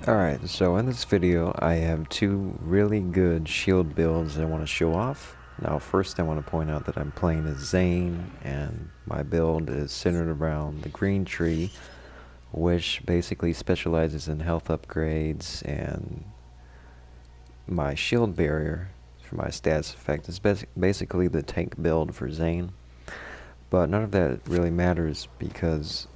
Alright, so in this video I have two really good shield builds I want to show off. Now first I want to point out that I'm playing as Zane, and my build is centered around the green tree, which basically specializes in health upgrades, and my shield barrier for my stats effect is basically the tank build for Zane. But none of that really matters because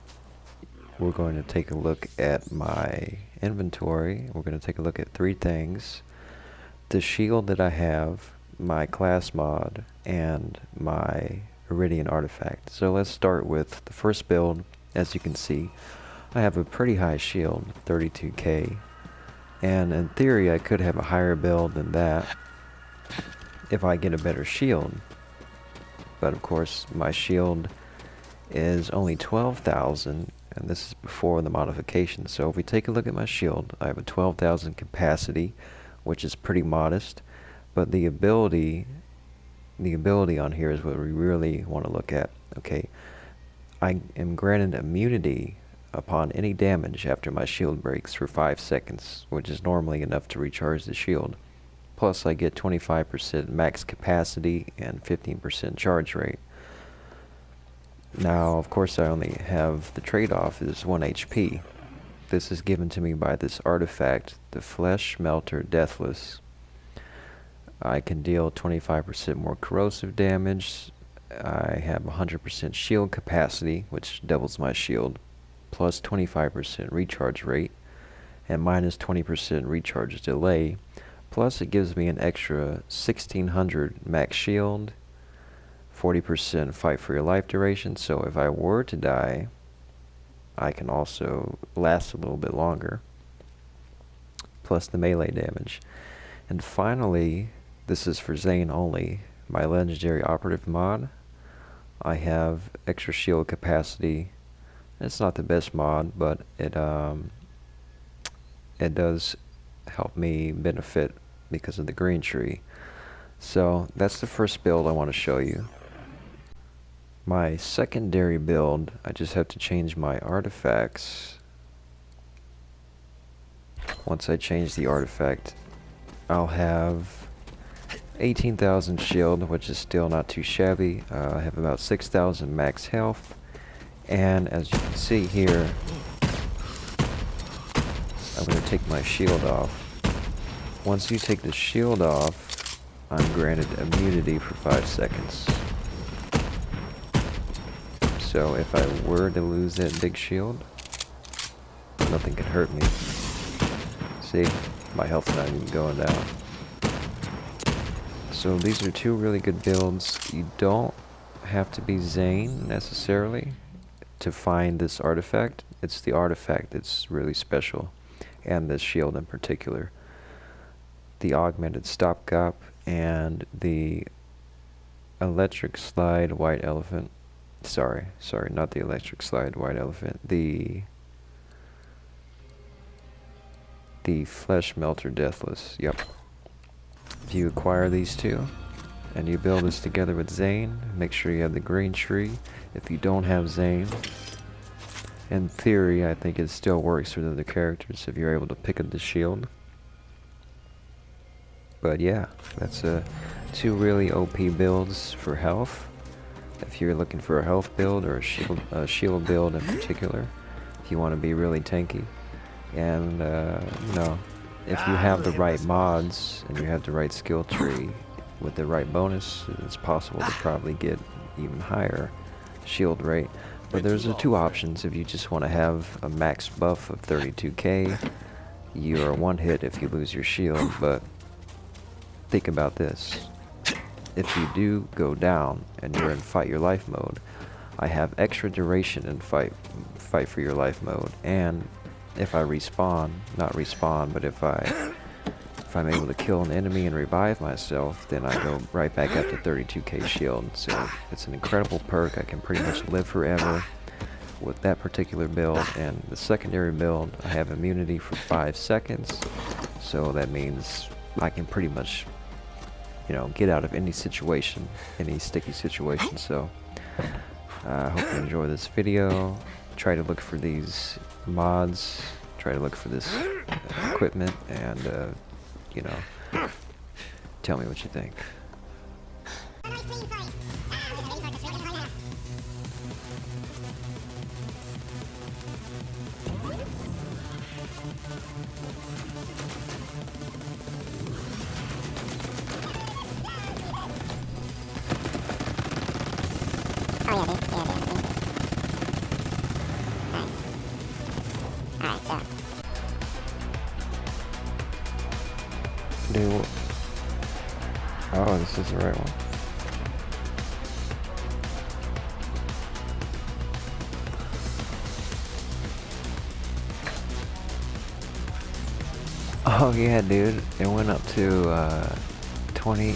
we're going to take a look at my inventory. We're going to take a look at three things: the shield that I have, my class mod, and my Iridian artifact. So let's start with the first build. As you can see, I have a pretty high shield, 32k, and in theory I could have a higher build than that if I get a better shield. But of course my shield is only 12,000, and this is before the modification. So if we take a look at my shield, I have a 12,000 capacity, which is pretty modest, but the ability on here is what we really want to look at. Okay, I am granted immunity upon any damage after my shield breaks for 5 seconds, which is normally enough to recharge the shield. Plus I get 25% max capacity and 15% charge rate. Now, of course, I only have the trade-off is 1 HP. This is given to me by this artifact, the Flesh Melter Deathless. I can deal 25% more corrosive damage. I have 100% shield capacity, which doubles my shield, plus 25% recharge rate, and minus 20% recharge delay. Plus, it gives me an extra 1600 max shield, 40% fight for your life duration, so if I were to die, I can also last a little bit longer, plus the melee damage. And finally, this is for Zane only, my legendary operative mod. I have extra shield capacity. It's not the best mod, but it does help me benefit because of the green tree. So that's the first build I want to show you. My secondary build, I just have to change my artifacts. Once I change the artifact, I'll have 18,000 shield, which is still not too shabby. I have about 6,000 max health, and as you can see here, I'm going to take my shield off. Once you take the shield off, I'm granted immunity for 5 seconds. So if I were to lose that big shield, nothing can hurt me. See, my health's not even going down. So these are two really good builds. You don't have to be Zane necessarily to find this artifact. It's the artifact that's really special, and this shield in particular. The augmented stopgap and the electric slide white elephant. Sorry, not the electric slide white elephant. The Flesh Melter Deathless. Yep. If you acquire these two and you build this together with Zane, make sure you have the green tree. If you don't have Zane, in theory, I think it still works for the other characters if you're able to pick up the shield. But yeah, that's two really OP builds for health. If you're looking for a health build or a shield build in particular, if you want to be really tanky, and you know, if you have the right mods and you have the right skill tree with the right bonus, it's possible to probably get even higher shield rate. But there's two options. If you just want to have a max buff of 32k, you are one hit if you lose your shield. But think about this. If you do go down and you're in fight your life mode, I have extra duration in fight for your life mode, and if I respawn, not respawn, but if I'm able to kill an enemy and revive myself, then I go right back up to 32k shield. So it's an incredible perk. I can pretty much live forever with that particular build. And the secondary build, I have immunity for 5 seconds, so that means I can pretty much, you know, get out of any situation, any sticky situation. So I hope you enjoy this video. Try to look for these mods, try to look for this equipment and, you know, tell me what you think. Oh yeah, dude. Yeah, dude. Nice. Alright, so. Dude, oh, this is the right one. Oh yeah, dude, it went up to 20